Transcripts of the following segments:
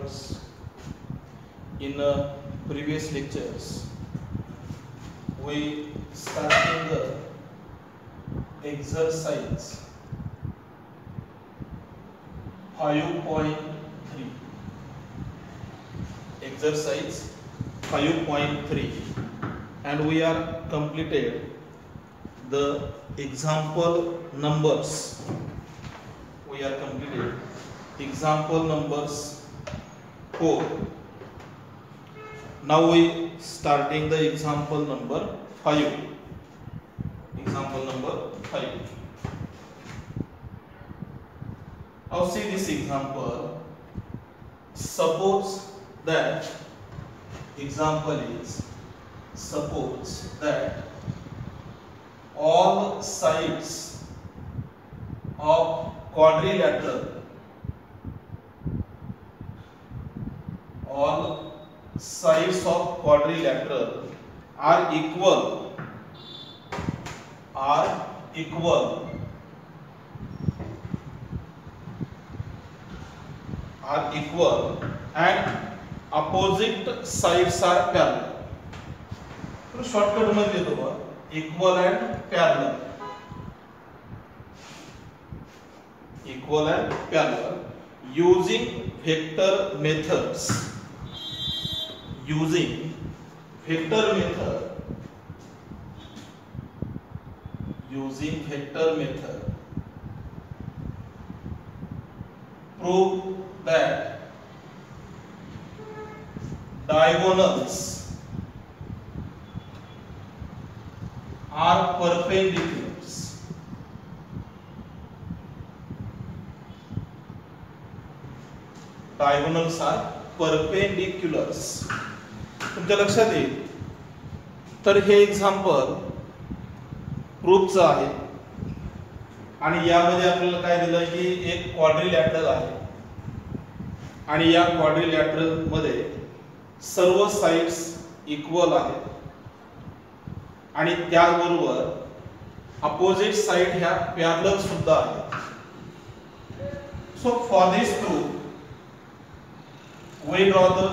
students, in previous lectures we started the exercise 5.3, exercise 5.3, and we are completed the example numbers. We are completed example numbers 4. Now we starting the example number 5. Example number 5. Now see this example. Suppose that suppose that all sides of quadrilateral are equal and opposite sides are parallel. तो shortcut मध्ये येतो बघा, equal and parallel using vector methods. Prove that diagonals are perpendiculars. Diagonals are perpendiculars. तुमच्या लक्षात येईल. तर हे example प्रूफचं आहे आणि यामध्ये आपल्याला काय दिलं की एक क्वाड्रिलॅटरल आहे आणि या क्वाड्रिलॅटरल मध्ये सर्व साइड्स इक्वल आहेत आणि त्याचबरोबर अपोजिट साइड ह्या पॅरलल सुद्धा आहेत. So for this proof we draw the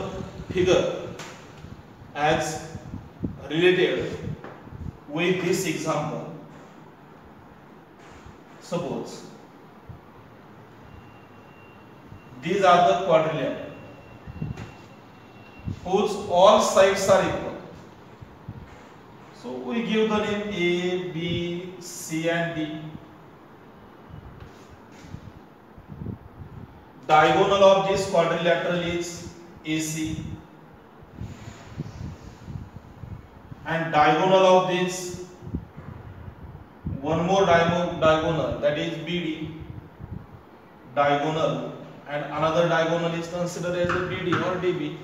figure as related with this example. Suppose these are the quadrilateral whose all sides are equal. So we give the name A, B, C and D. Diagonal of this quadrilateral is AC and diagonal of this one more diagonal, that is BD diagonal, and another diagonal is considered as a BD or DB,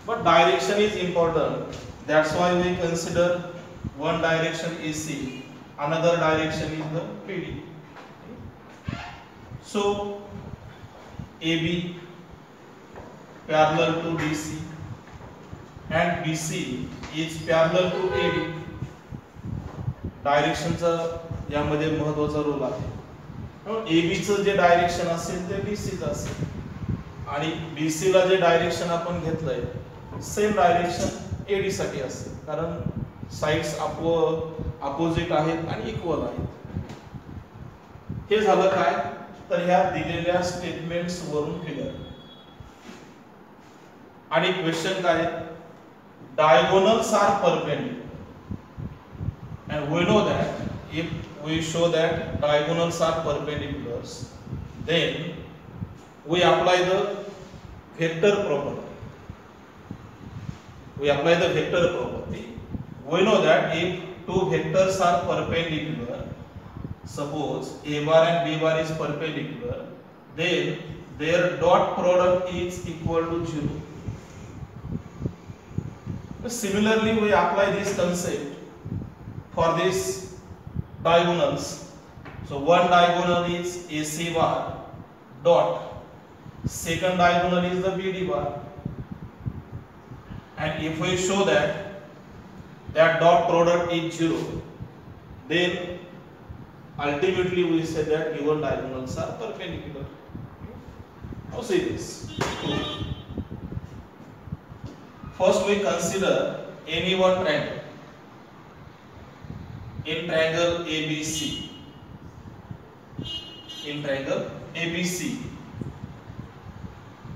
but direction is important. That's why we consider one direction AC, another direction is the BD. So AB parallel to DC and BC is parallel to AD. डायरेक्शनचा यामध्ये महत्त्वाचा role आहे. AB चं जे direction असेल ते BC चं असेल आणि BC ला जे direction आपण घेतलंय सेम डायरेक्शन AD साठी असेल, कारण साइड्स अपोजिट आहेत आणि इक्वल आहेत. हे झालं काय तर ह्या दिलेल्या स्टेटमेंट्स वरून फिगर. आणि क्वेश्चन काय, diagonals are perpendicular and we know that if we show that diagonals are perpendiculars, then we apply the vector property. We know that if two vectors are perpendicular, suppose A bar and B bar is perpendicular, then their dot product is equal to 0. Similarly, we apply this concept for these diagonals. So one diagonal is AC bar dot, second diagonal is the BD bar, and if we show that dot product is 0, then ultimately we say that given diagonals are perpendicular. Now see this. First we consider any one triangle. In triangle ABC,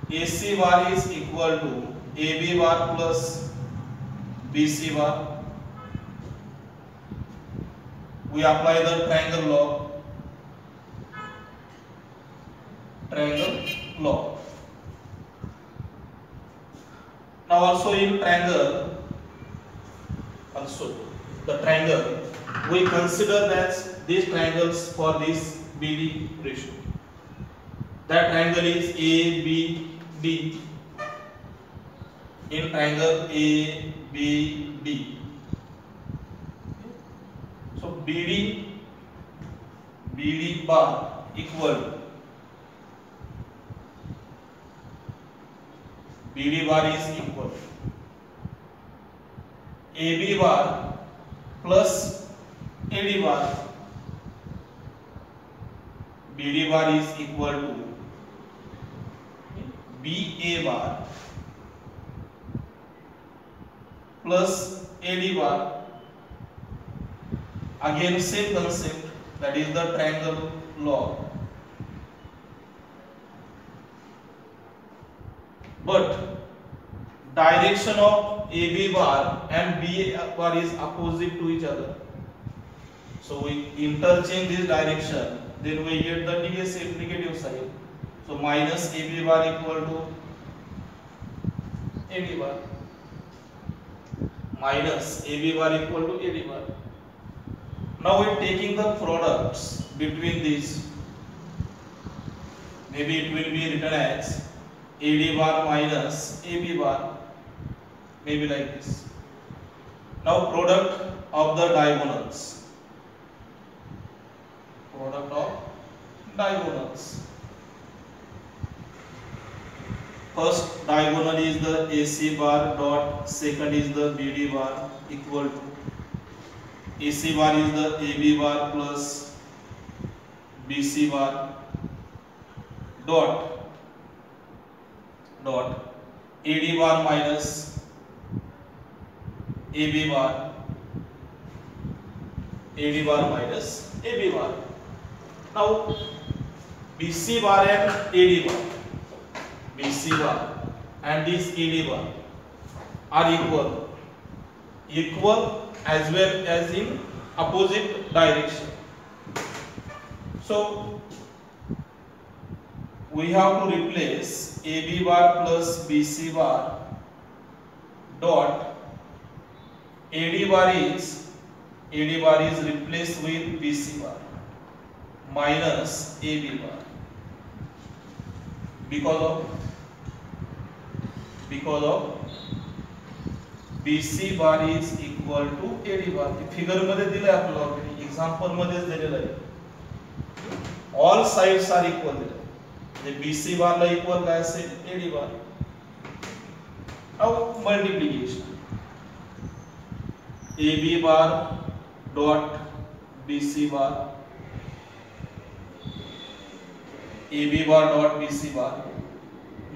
AC bar is equal to AB bar plus BC bar. We apply the triangle law. Now also in triangle, we consider that these triangles for this BD ratio. That triangle is ABD. In triangle ABD, so BD bar equal to BD bar is equal to AB bar plus AD bar. BD bar is equal to BA bar plus AD bar. Again same concept, that is the triangle law. But direction of AB bar and BA bar is opposite to each other. So we interchange this direction, then we get the negative side. So minus AB bar equal to AD bar. Minus AB bar equal to AD bar. Now we are taking the products between these. Maybe it will be written as AD bar minus AB bar, maybe like this. Now product of the diagonals. First diagonal is the AC bar dot, second is the BD bar equal to AC bar is the AB bar plus BC bar dot AD bar minus AB bar minus AB bar. Now BC bar and AD bar, this AD bar are equal as well as in opposite direction. So we have to replace AB bar plus BC bar dot AD bar is replaced with BC bar minus AB bar because of BC bar is equal to AD bar. Figure मध्ये दिले आपल्याला already, example मध्येच दिलेलं आहे. All sides are equal दिले. म्हणजे BC बार ला equal काय असेल AD bar. Now multiplication AB bar dot BC bar, AB bar dot BC bar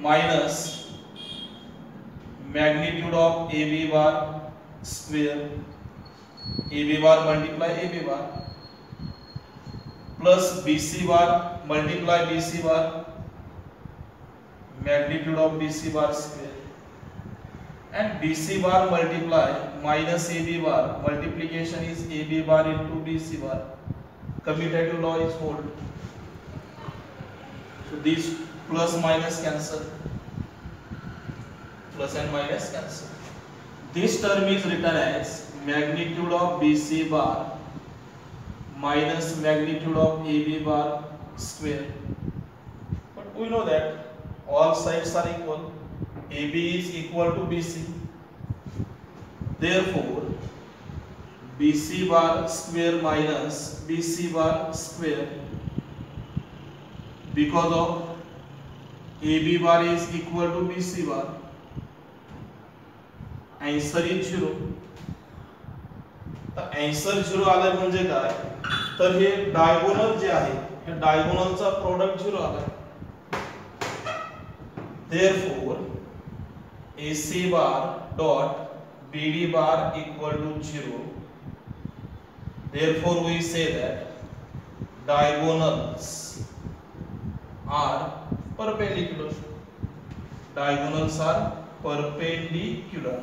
minus magnitude of AB bar square, AB bar multiply AB bar plus BC bar multiply BC bar, magnitude of BC bar square, and BC bar multiply minus AB bar, multiplication is AB bar into BC bar. Commutative law is hold. So these plus minus cancel. Plus and minus cancel. This term is written as magnitude of BC bar minus magnitude of AB bar square. But we know that all sides are equal. AB is equal to BC. Therefore, BC bar square minus BC bar square, because of AB bar is equal to BC bar, answer is 0. तर answer 0 आलाय म्हणजे काय, तर हे diagonal जे आहे हे डायगोनलचा product 0 आलाय. Therefore AC bar dot BD bar equal to 0. Therefore we say that diagonals are perpendicular. Diagonals are perpendicular.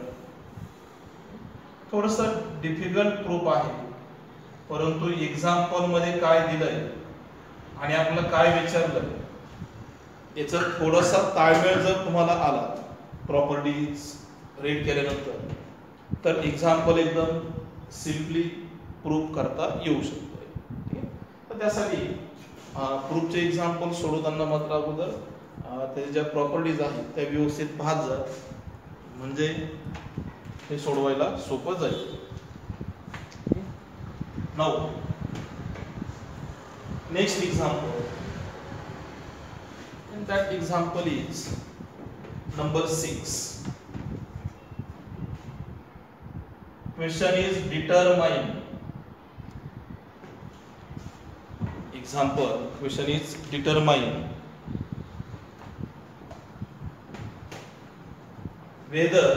थोडस difficult proof आहे, परंतु एक्झाम्पल मध्ये काय दिलंय आणि आपल्याला काय विचारलं याचा थोडासा ताळमेळ जर तुम्हाला आला प्रॉपर्टीज रीड केल्यानंतर, तर एक्झाम्पल एकदम सिम्पली प्रूफ करता येऊ शकतो. ठीक आहे, तर त्यासाठी प्रूफचे एक्झाम्पल सोडवताना मात्र अगोदर त्याच्या ज्या प्रॉपर्टीज आहेत त्या व्यवस्थित पाहत जा, म्हणजे हे सोडवायला सोपं जाईल. Now next example, and that example is number 6. Question is determine. Example question is determine whether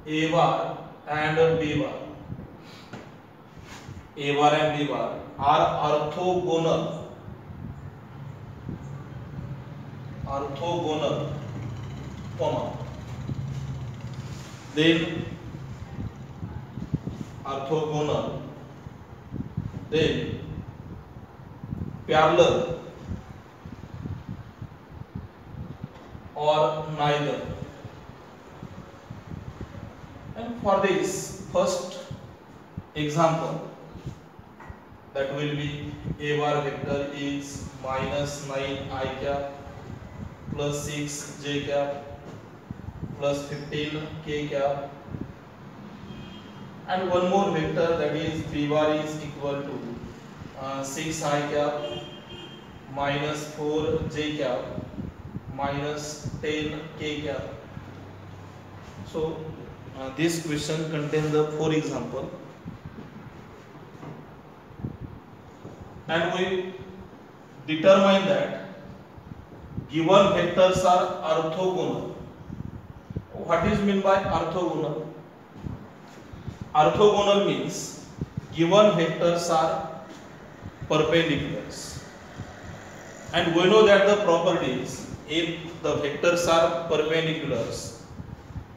A bar and B bar are orthogonal, comma, then orthogonal, then parallel or neither. And for this first example, that will be A bar vector is minus 9 I cap plus 6 j cap plus 15 k cap, and one more vector that is B bar is equal to 6 I cap minus 4 j cap minus 10 k cap. So this question contains the 4 example, and we determine that given vectors are orthogonal. What is meant by orthogonal? Orthogonal means given vectors are perpendiculars, and we know that the property is if the vectors are perpendiculars,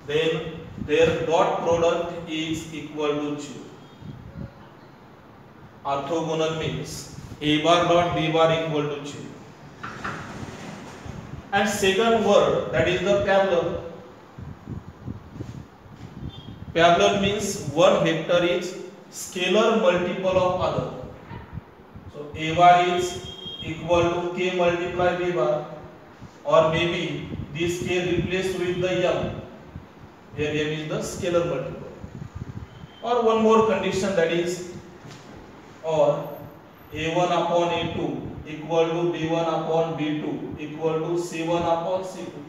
then their dot product is equal to 0. Orthogonal means A bar dot B bar equal to 0. And second word, that is the parallel. Parallel means one vector is scalar multiple of other. So A bar is equal to K multiply B bar, or maybe this K replaced with the M, where M is the scalar multiple. Or one more condition, that is or A1 upon A2 equal to B1 upon B2 equal to C1 upon C2.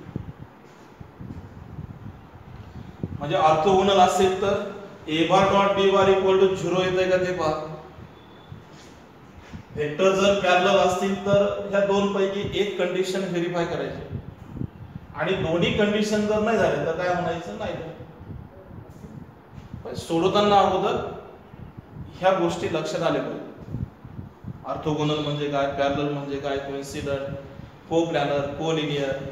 म्हणजे orthogonal असेल तर A bar dot B bar equal to 0 येते का ते पहा. Vector जर parallel असतील तर ह्या दोन पैकी एक कंडिशन व्हेरीफाय करायची, आणि दोन्ही कंडिशन जर नाही झाले तर काय म्हणायचं नाही. पण सोडवताना अगोदर ह्या गोष्टी लक्षात आल्या पाहिजे. ऑर्थोगोनल म्हणजे काय, पॅरलल म्हणजे काय, कोइन्सिडंट, कोप्लॅनर, कोलिनियर,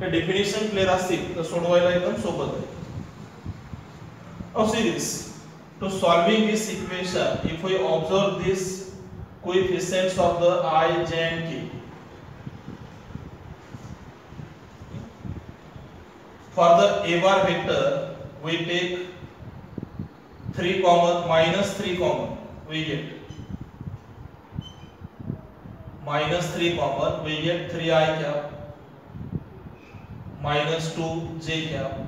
हे डेफिनेशन क्लिअर असतील तर सोडवायला एकदम सोपं जाईल. Now see this, to solving this equation, if we observe this coefficients of the I, J and K, for the A bar vector we take 3 common, minus 3 common, we get minus 3 common, we get 3 I cap minus 2 J cap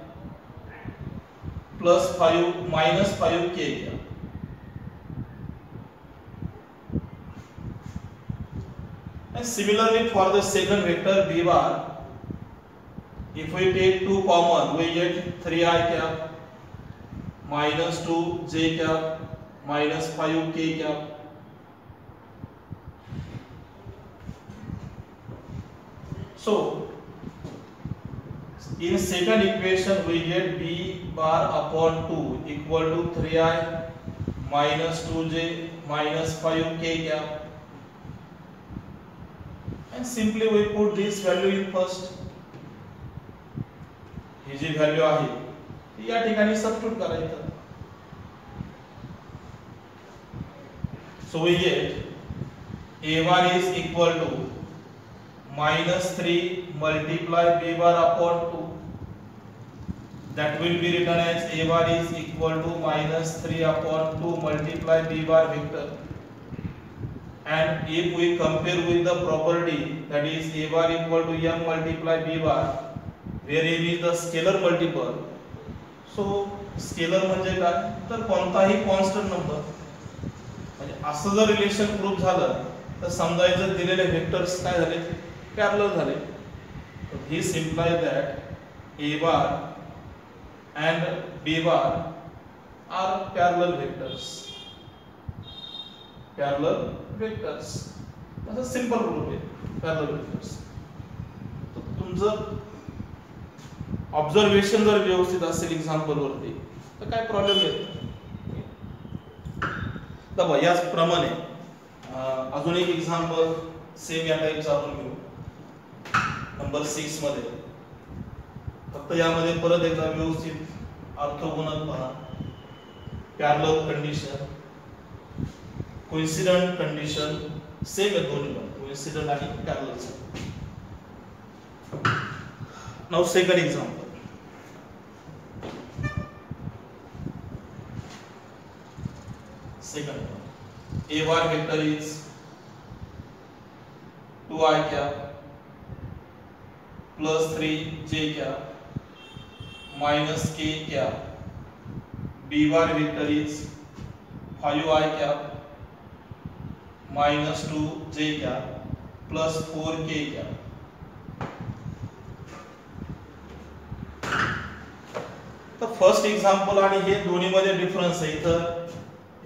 plus 5 minus 5 K cap. And similarly for the second vector B bar, if we take 2 common, we get 3 I cap minus 2 J cap minus 5 K cap. So In second equation we get b bar upon 2 equal to 3i minus 2j minus 5k cap, and simply we put this value in first. ही जी value आहे ती या ठिकाणी substitute करायचं. So we get a bar is equal to minus 3 multiply b bar upon 2. That will be written as a bar is equal to minus 3 upon 2 multiply b bar vector. And if we compare with the property, that is a bar equal to m multiply b bar, where m is the scalar multiple. So scalar म्हणजे काय, तर कोणताही constant number. म्हणजे असं जर relation prove झालं तर समजायचं दिलेले व्हेक्टर्स काय झाले, पॅरलल झाले. This imply that a bar and b bar are parallel vectors. Parallel vectors. असं सिंपल प्रूफ आहे, parallel vectors. तर तुमचं ऑब्झर्वेशन जर व्यवस्थित असेल एक्झाम्पल वरती तर काय प्रॉब्लेम येत नाही. तर याच प्रमाणे अजून एक एक्झाम्पल सेम या टाइपचा आपण घेऊ नंबर 6 मध्ये. फक्त यामध्ये परत एकदा व्यवस्थित ऑर्थोगोनल पहा, parallel condition, coincident condition same आहे दोन्ही पण, कोइन्सिडेंट आणि parallel. Now second example. Second one, a bar vector is 2i cap plus 3j cap minus k cap. B bar vector is 5i cap minus 2j cap plus 4k cap. तर first example आणि हे दोन्ही मध्ये difference आहे. इथं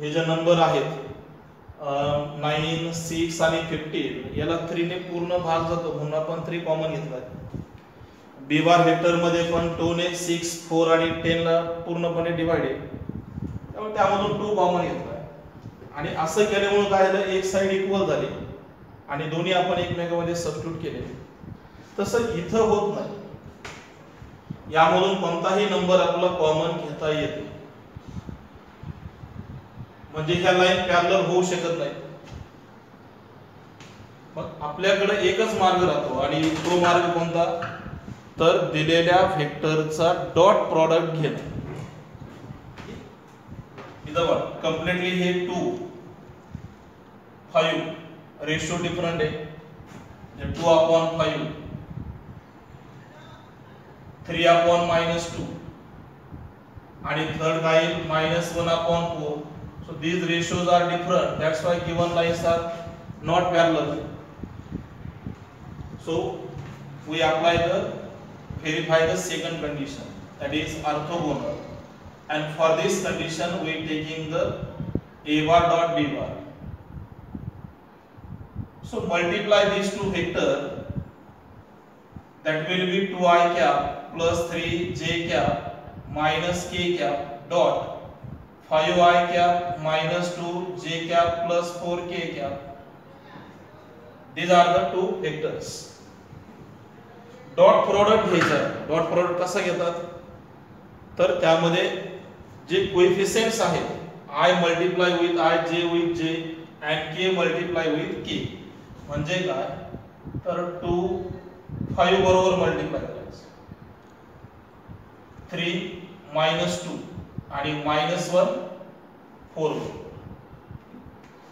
हे जे number आहेत 9, 6 आणि 15 याला 3 ने पूर्ण भाग जातो म्हणून आपण 3 कॉमन घेतलाय. बी बार वेक्टर मध्ये पण 2 ने 6, 4 आणि 10 ला पूर्णपणे डिवाइडेड, त्यामुळे त्यामधून 2 कॉमन घेतलाय. आणि असं केल्यामुळे काय झालं, एक साइड इक्वल झाली आणि दोन्ही आपण एकमेकांमध्ये सबस्टिट्यूट केले. तसं इथं होत नाही. यामधून कोणताही नंबर आपला कॉमन घेता येतो, म्हणजे ह्या लाईन पॅरलल होऊ शकत नाही. मग आपल्याकडे एकच मार्ग राहतो आणि तो मार्ग कोणता, तर दिलेल्या व्हेक्टरचा डॉट प्रॉडक्ट घेणं. इथं बघ कंप्लीटली हे 2, 5 रेशो डिफरंट आहे. 2/5, 3/-2 आणि थर्ड काय -1/4. So these ratios are different. That's why given lines are not parallel. So we verify the second condition, that is orthogonal. And for this condition we taking the a bar dot b bar. So multiply these two vector, that will be 2i cap plus 3j cap minus k cap dot 5i cap minus 2j cap plus 4k cap. These are the two vectors. Dot product घ्यायचा. Dot product कसा घेतात, तर त्यामध्ये जे coefficients आहेत i multiply with i, j with j and k multiply with k. म्हणजे काय, तर 2 5 बरोबर मल्टिप्लाय करायचं, 3 -2 आणि -1 4.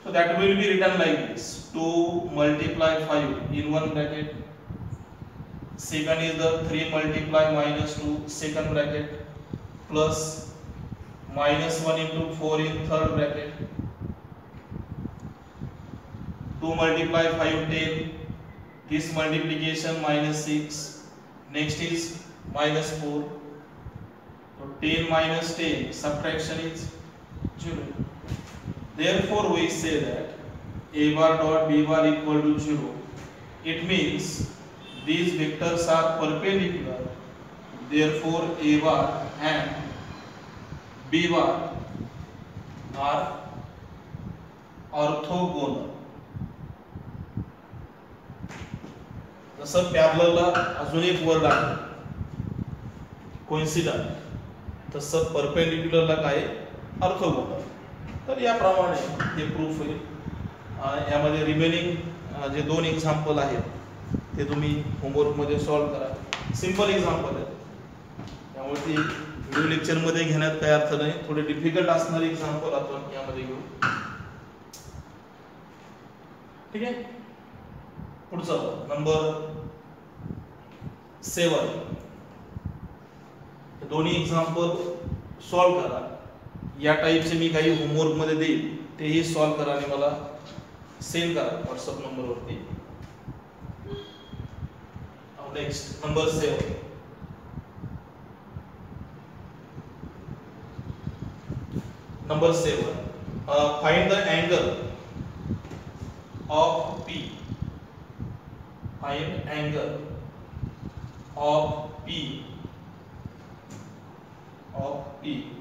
So that will be written like this: 2 multiply 5 in one bracket, second is the 3 multiply -2 second bracket, plus -1 into 4 in third bracket, 2 multiply 5 10, this multiplication -6, next is -4. So 10 minus 10, subtraction is 0. Therefore we say that a bar dot b bar equal to 0. It means these vectors are perpendicular therefore A bar and B bar are orthogonal. जसं पॅरललला अजून एक word आहे coincident, तसं परपेंडिक्युलरला काय orthogonal. तर याप्रमाणे हे proof होईल. यामध्ये रिमेनिंग जे 2 एक्झाम्पल आहेत ते तुम्ही होमवर्कमध्ये सॉल्व्ह करा. सिंपल एक्झाम्पल आहे, त्यामुळे ती व्हिडिओ लेक्चरमध्ये घेण्यात काही अर्थ नाही. थोडे डिफिकल्ट असणारे एक्झाम्पल आपण यामध्ये घेऊ. ठीक आहे. पुढचं नंबर 7. दोन्ही एक्झाम्पल सॉल्व्ह करा. या टाईपचे मी काही होमवर्क मध्ये देईल, तेही सॉल्व्ह करा आणि मला सेंड करा व्हॉट्सअप नंबरवरती. Next number 7. Number 7. Find the angle of P. Find angle of P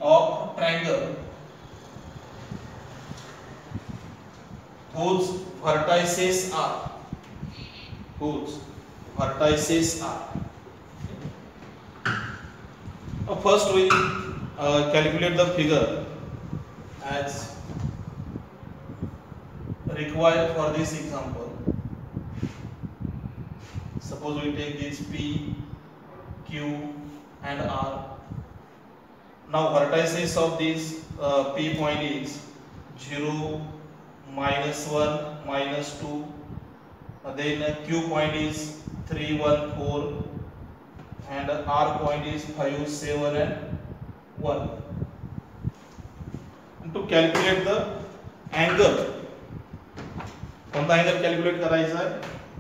of triangle whose vertices are. First we calculate the figure as required for this example. Suppose we take this P, Q and R. Now vertices of this P point is 0, -1, -2. Then Q point is 3, 1, 4 and R point is 5, 7 and 1. To calculate the angle, कोणता angle calculate करायचा आहे,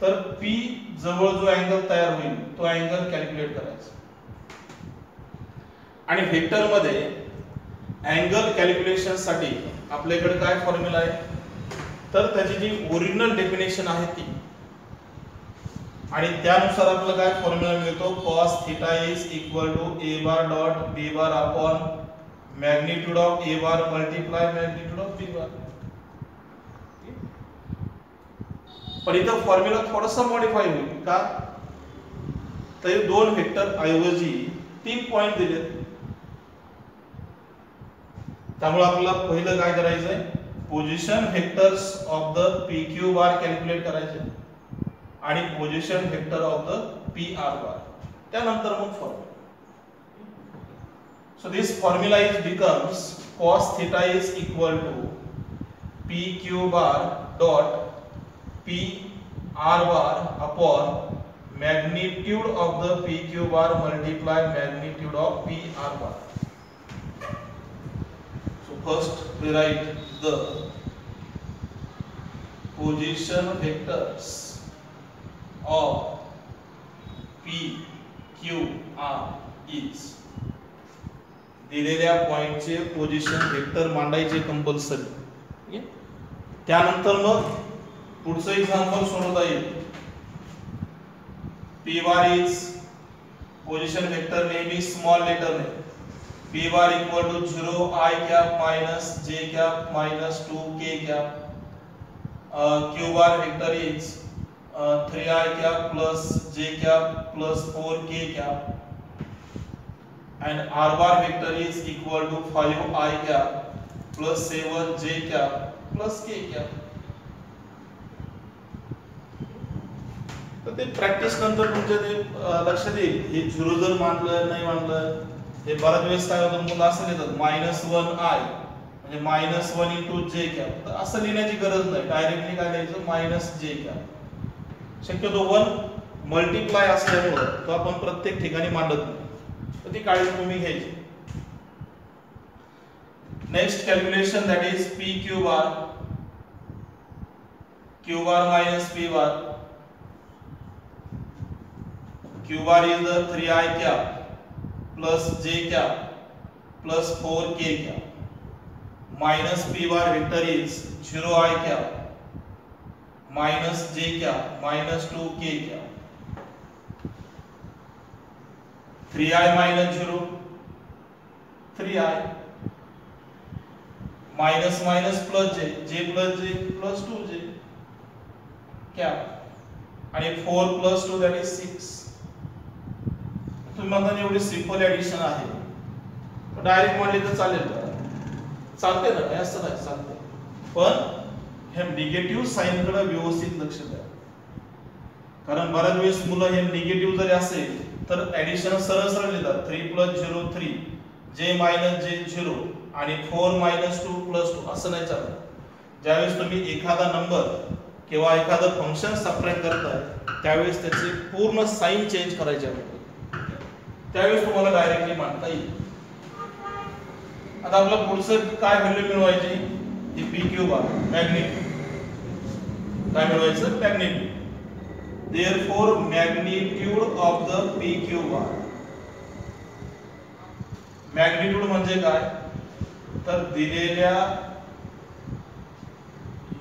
तर P जवळ जो angle तयार होईल तो angle calculate करायचा. आणि व्हेक्टर मध्ये अँगल कॅल्क्युलेशन साठी आपल्याकडे काय फॉर्म्युला आहे, तर त्याची जी ओरिजिनल डेफिनेशन आहे ती, आणि त्यानुसार आपल्याला काय फॉर्म्युला मिळतो, cos θ is equal to a bar dot b bar upon magnitude of a bar multiply magnitude of b bar. पण इथं फॉर्म्युला थोडासा मॉडिफाय होईल का, तर 2 व्हेक्टर ऐवजी 3 पॉइंट दिले. त्यामुळे आपल्याला पहिलं काय करायचं आहे, position vectors of the P Q bar calculate करायचे आणि position vector of the P R बार, त्यानंतर मग formula. So this formula is becomes cos theta is equal to p q bar dot p r bar upon magnitude of the p q bar multiply magnitude of p r bar. So first we write the position vectors of p q r is दिलेल्या पॉइंटचे position vector मांडायचे compulsory. त्यानंतर मग पुढचं example सोडवता येईल. P bar is position vector नेहमी small letter ने, P bar equal to 0 I cap minus J cap minus 2 K cap. Q bar vector is 3I cap plus J cap plus 4K cap. And R bar vector is equal to 5I cap plus 7J cap plus K cap. तर ते practice नंतर तुमच्या ते लक्षात येईल. हे 0 जर मानलं नाही मानलं, हे बऱ्याच वेळेस काय होतं, मुलं असं लिहितात -1I म्हणजे -1 into J cap. तर असं लिहिण्याची गरज नाही, डायरेक्टली काय लिहायचं -J cap. शक्यतो 1 मल्टिप्लाय असल्यामुळे तो आपण प्रत्येक ठिकाणी मांडत नाही, तर ती काळजी तुम्ही घ्यायची. Next calculation that is P Q bar minus P bar. Q bar is the 3I cap plus J cap plus 4K cap minus P bar vector is 0I cap minus J cap minus 2K cap. 3i minus 0 3i minus minus plus j plus j plus 2j cap आणि 4 plus 2 that is 6. तुम्ही म्हणता एवढी simple addition आहे direct म्हणले तर चालेल का? चालते ना, काय असं नाही चालते, पण हे निगेटिव्ह साइन कडे व्यवस्थित लक्ष द्या, कारण बऱ्याच वेळेस मुलं हे निगेटिव्ह जरी असेल तर ऍडिशन सरळ सरळ लिहितात 3 plus 0 3 j minus j 0 आणि 4 minus 2 plus 2 असं नाही चालत. ज्यावेळेस तुम्ही एखादा नंबर किंवा एखादं फंक्शन सबट्रॅक्ट करताय त्यावेळेस त्याची पूर्ण साइन चेंज करायची आहे, त्यावेळेस तुम्हाला डायरेक्टली मांडता येईल. आता आपलं पुढचं काय व्हॅल्यू मिळवायची? ही पी क्यू बार मॅग्निट्यूड काय मिळवायचं? Magnitude. Therefore magnitude of the PQ bar. Magnitude म्हणजे काय? तर दिलेल्या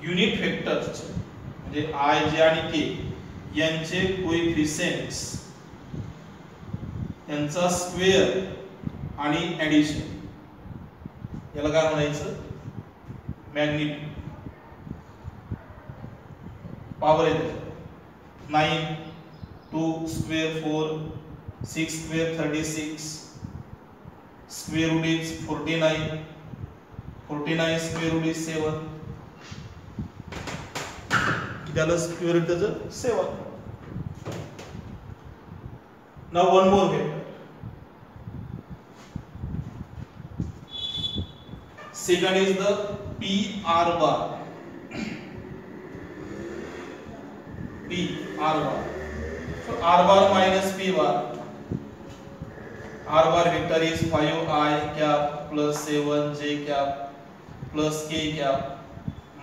युनिट व्हेक्टर्स म्हणजे i j आणि k यांचे कोएफिशिएंट्स यांचा स्क्वेअर आणि ऍडिशन याला काय म्हणायचं? मॅग्निट्यूड. पॉवर येते 9 2 square 4 6 square 36 square root is 49 49 square root is 7 त्याला square root त्याचं 7. now one more vector. second is the PR bar. P R bar. So R bar minus P bar. R bar vector is 5i cap plus 7j cap plus k cap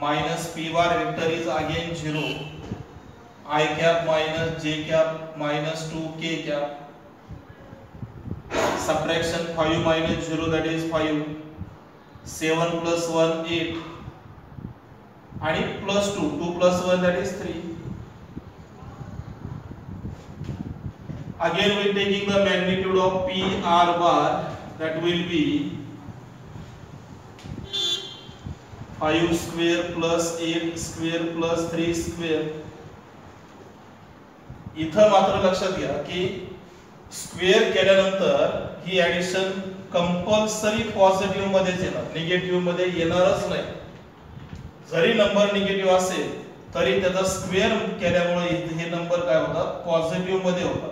minus P bar vector is again 0 I cap minus j cap minus 2k cap. Subtraction 5 minus 0 that is 5 7 plus 1 8 आणि plus 2 2 plus 1 that is 3. Again we are taking the magnitude of PR bar, that will be 5 square plus 8 square plus 3 square. इथं मात्र लक्षात घ्या की square केल्यानंतर ही addition compulsory positive मध्येच येणार, negative मध्ये येणारच नाही. जरी नंबर निगेटिव्ह असेल तरी त्याचा स्क्वेअर केल्यामुळे हे नंबर काय होतात? पॉझिटिव्ह मध्ये होतात.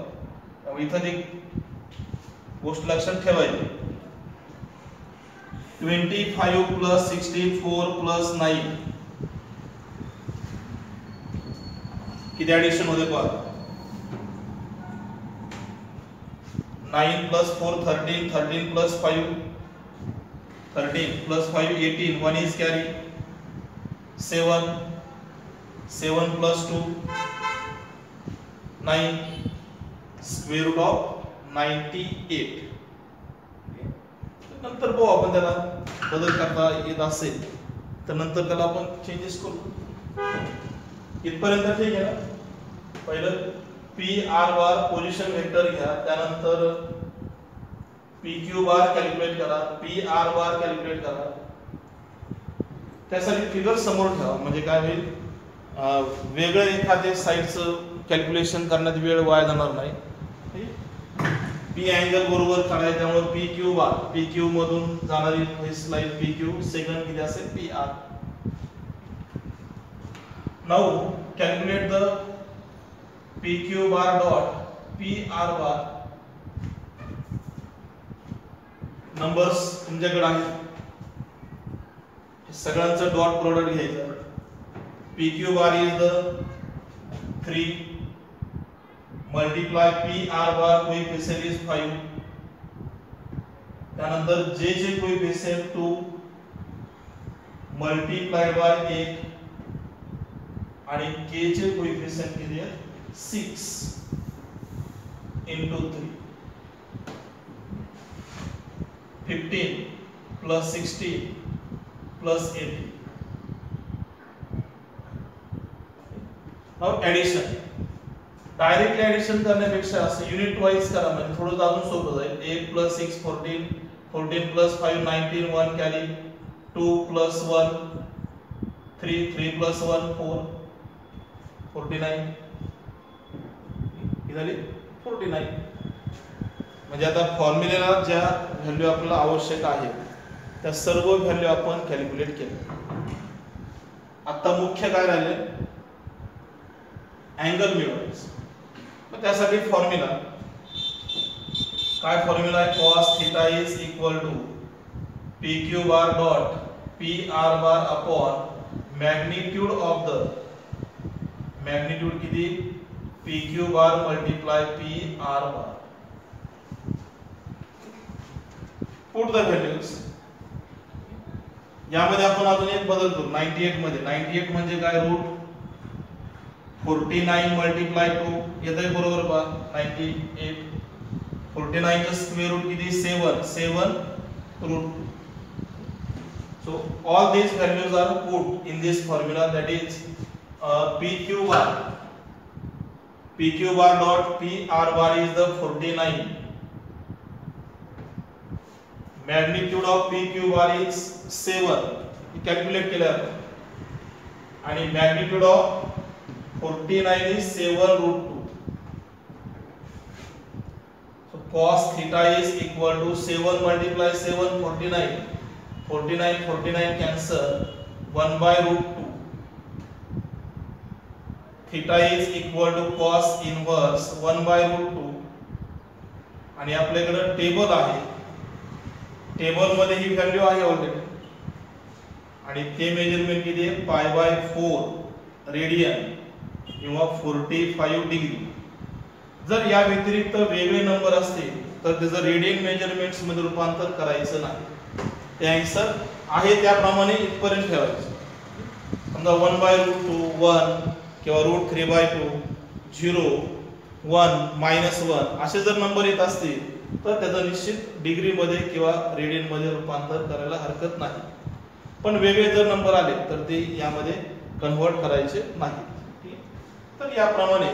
इथं एक गोष्ट लक्षात ठेवायची. 25 plus 64 plus 9 किती ऍडिशन होते पहा. 9 plus 4 13 13 plus 5 13 plus 5 18 1 is carry 7 7 plus 2 9 square root of 98. नंतर बघू आपण त्याला बदल करता येत असेल तर नंतर त्याला आपण चेंजेस करू. इथपर्यंत ठीक आहे ना? पहिलं पी आर बार पोझिशन वेक्टर घ्या, त्यानंतर पी क्यू बार कॅल्क्युलेट करा, पी आर बार कॅल्क्युलेट करा. त्यासाठी फिगर समोर ठेवा म्हणजे काय होईल, वेगळं एखाद्या साईडचं कॅल्क्युलेशन करण्यात वेळ वाया जाणार नाही. पी अँगल बरोबर काढायचं, त्यामुळे P Q bar, P Q मधून जाणारी स्लाइड पी क्यू, सेकंड किती असेल P R. Now calculate the P Q bar dot P R bar. Numbers तुमच्याकडे आहेत, सगळ्यांचं डॉट प्रोडक्ट घ्यायचं. P Q bar is the 3 multiply P R bar coefficient is 5, त्यानंतर जे चे कोएफिशिएंट 2 मल्टीप्लाय बाय 8 आणि के चे कोएफिशिएंट किती आहे 6 into 3 15 plus 16 plus 18. Now addition. Directly addition करण्यापेक्षा असं युनिट वाईज करा म्हणजे थोडं अजून सोपं जाईल. 8 + 6 14, 14 + 5 19, 1 कॅरी, 2 + 1 3, 3 + 1 4, 49 ही झाली 49. म्हणजे आता फॉर्म्युलेला ज्या व्हॅल्यू आपल्याला आवश्यक आहे त्या सर्व व्हॅल्यू आपण कॅल्क्युलेट केल्या. आता मुख्य काय राहिले, अँगल मिळवायचं. मग त्यासाठी फॉर्म्युला काय, फॉर्म्युला आहे cos θ is equal to pq bar dot pr bar upon magnitude of the, magnitude किती, pq bar multiply pr bar. Put the values. यामध्ये आपण अजून एक बदल करू. 98 मध्ये 98 म्हणजे काय, रूट 49 मल्टीप्लाय 2 येतंय बरोबर पहा. 98 49 चा स्क्वेअर रूट किती, 7 7 root. So all these values are put in this formula, that is pq bar dot pr bar is the 49, magnitude of pq bar is 7 calculate केलं आपण, आणि magnitude of 49 is 7 root 2. So cos theta is equal to 7 multiply 7 49, 49 49 cancel, 1 by root 2. Theta is equal to cos inverse 1 by root 2. आणि आपल्याकडे table आहे, table मध्ये ही value आहे already, आणि ते मेजरमेंट किती आहे, π/4 रेडियन किंवा 45 डिग्री. जर या व्यतिरिक्त वेगळे नंबर असतील तर त्याचं रेडियन मेजरमेंट्स मध्ये रूपांतर करायचं नाही. ते आन्सर आहे त्याप्रमाणे इथपर्यंत ठेवायचं. समजा 1/√2 1 किंवा √3/2 0 1 -1 असे जर नंबर येत असतील तर त्याचं निश्चित डिग्री मध्ये किंवा रेडियन मध्ये रूपांतर करायला हरकत नाही. पण वेगळे जर नंबर आले तर ते यामध्ये कन्व्हर्ट करायचे नाही. तर याप्रमाणे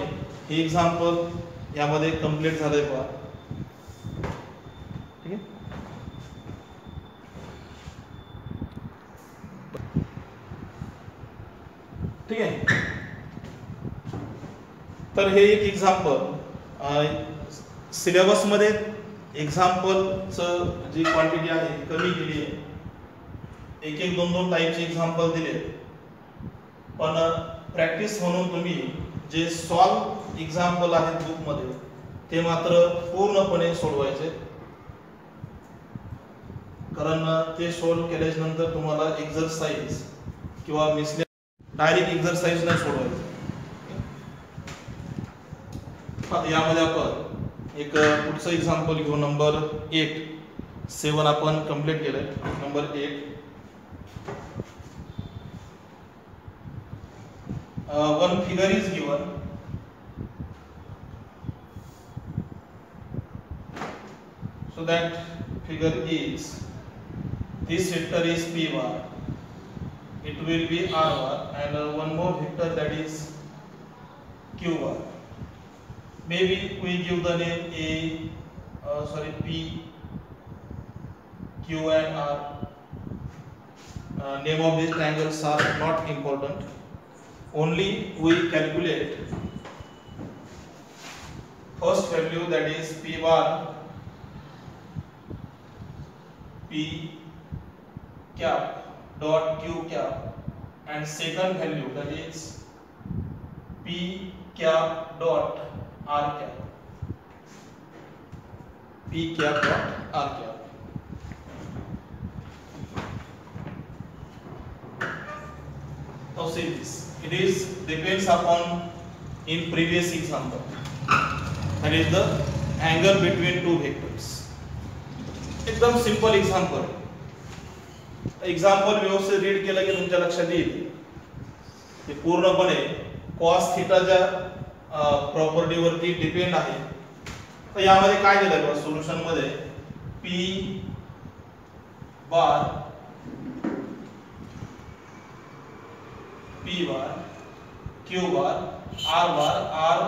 हे एक्झाम्पल यामध्ये कंप्लीट झालंय पहा. ठीक आहे. ठीक आहे. तर हे एक एक्झाम्पल सिलेबस मध्ये एक्झाम्पलचं जी क्वांटिटी आहे कमी केली आहे. एक एक दोन दोन टाईपचे एक्झाम्पल दिले, पण प्रॅक्टिस म्हणून तुम्ही जे सॉल्व एक्झाम्पल आहेत बुक मध्ये ते मात्र पूर्णपणे सोडवायचे, कारण ते सोल्व केल्याच्या नंतर तुम्हाला एक्झरसाइज किंवा मिसले डायरेक्ट एक्झरसाइज नाही सोडवायचं. यामध्ये आपण एक पुढचं एक्झाम्पल घेऊ. नंबर 8 7 आपण कंप्लीट केलंय. Number 8 one figure is given, so that figure is, this vector is p bar, it will be r bar, and one more vector that is q bar. Maybe we give the name p, q and r. Name of these triangles are not important. Only we calculate first value, that is p bar, p cap dot q cap, and second value, that is p cap dot r cap, p cap dot r cap. Now see this. It is depends upon in previous example, that is the angle between two vectors. एकदम simple example. Example व्यवस्थित read केलं की तुमच्या लक्षात येईल ते पूर्णपणे cos थीटाच्या प्रॉपर्टीवरती depend आहे. तर यामध्ये काय दिलंय बघा सोल्युशन मध्ये, p bar q bar r bar r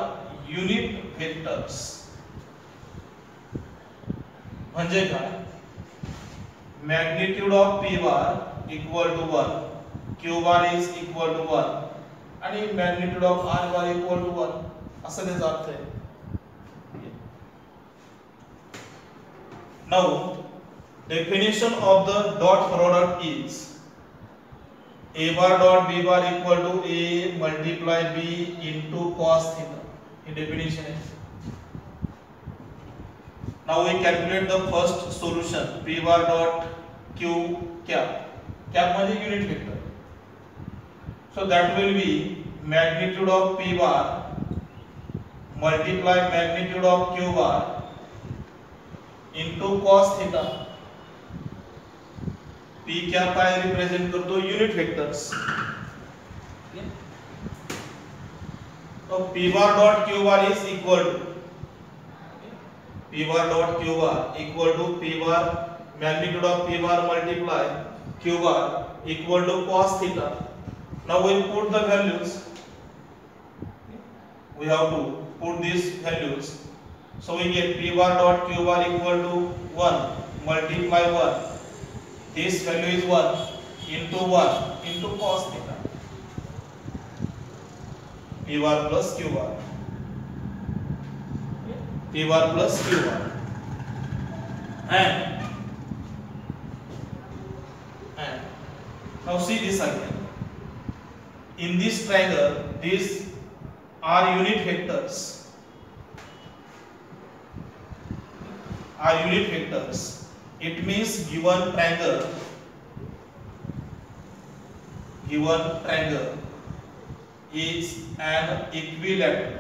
unit vectors म्हणजे काय? Magnitude of p bar equal to 1, q bar is equal to 1 आणि magnitude of r bar equal to 1 असं त्याचा अर्थ आहे. Now definition of the dot product is a bar dot b bar equal to a multiply b into cos theta. Hey definition आहे. Now we calculate the first solution p bar dot q cap. Cap म्हणजे unit vector. So that will be magnitude of p bar multiply magnitude of q bar into cos theta. p cap काय represent करतो? Unit vectors. तो p bar dot q bar is equal to p bar dot q bar equal to p bar magnitude of p bar multiply q bar equal to cos theta. Now we put the values. We have to put these values. So we get p bar dot q bar equal to 1 multiply 1. This value is 1 into cos theta. P bar plus q bar. P bar plus q bar. And now see this again. In this triangle, these are unit vectors. It means given triangle is an equilateral.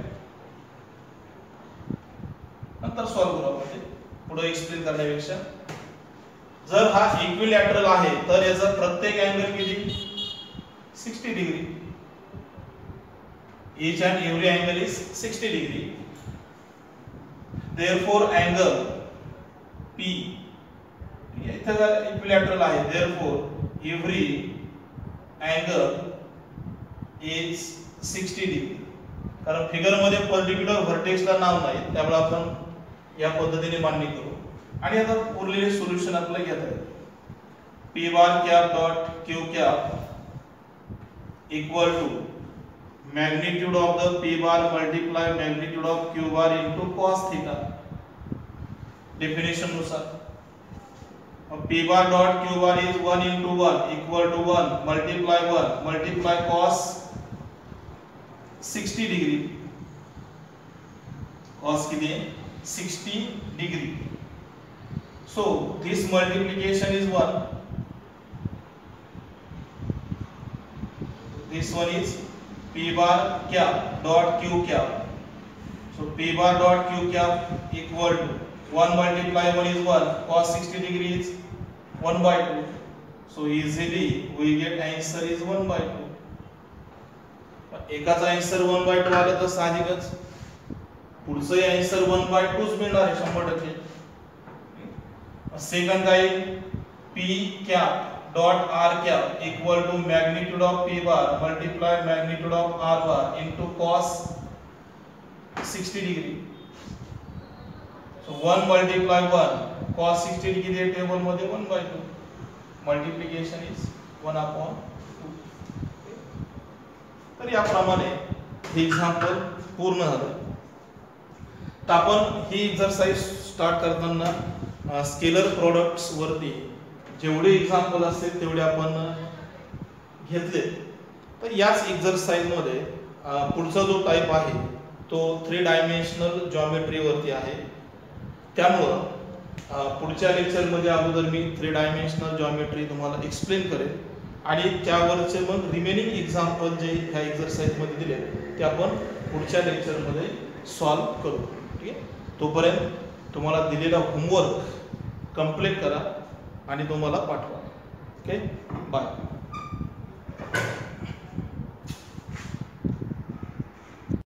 नंतर solve करू आपण. पुढे explain करण्यापेक्षा जर हा equilateral आहे तर याचा प्रत्येक अँगल किती? 60 degree. Each and every angle is 60 degree. Therefore angle P इथे इक्विलॅटरल आहे. Therefore every angle is 60 degree. कारण फिगर मध्ये पर्टिक्युलर व्हर्टेक्सला नाव नाही त्यामुळे आपण या पद्धतीने मांडणी करू. आणि आता उरलेले सोल्युशन आपल्याला घेता येईल. p bar cap dot q cap equal to magnitude of the p bar multiply magnitude of q bar into cos theta. Definition नुसार p bar dot q bar is 1 into 1 equal to 1 multiply cos 60 degree. Cos किती आहे? 60 degree. So this multiplication is 1. This one is p bar cap dot q cap. So p bar dot q cap equal to 1 multiply 1 is 1. Cos 60 degree is 1 by 2. So easily we get answer is 1 by 2. एकाचा answer 1 by 2 आला तर साहजिकच पुढचं answer 1 by 2 च मिळणार आहे 100%. Second काय? p cap dot r cap equal to magnitude of p bar multiply magnitude of r bar into cos 60 degree. So 1 multiply 1 cos 60 degree they table मध्ये 1 by 2. Multiplication is 1 upon 2. तर याप्रमाणे हे example पूर्ण झालं. तर आपण ही exercise start करताना scalar products वरती जेवढे एक्झाम्पल असतील तेवढे आपण घेतले. तर याच एक्सरसाइज मध्ये पुढचा जो टाइप आहे तो 3 डायमेन्शनल जॉमेट्री वरती आहे. त्यामुळे पुढच्या लेक्चर मध्ये अगोदर मी 3 डायमेन्शनल जॉमेट्री तुम्हाला एक्सप्लेन करेन आणि त्यावरचे मग रिमेनिंग एक्झाम्पल जे ह्या एक्सरसाइज मध्ये दिले ते आपण पुढच्या लेक्चर मध्ये सॉल्व करू. ठीक आहे. तोपर्यंत तुम्हाला दिलेला होमवर्क कंप्लीट करा आणि तुम्हाला पाठवा. Okay, bye.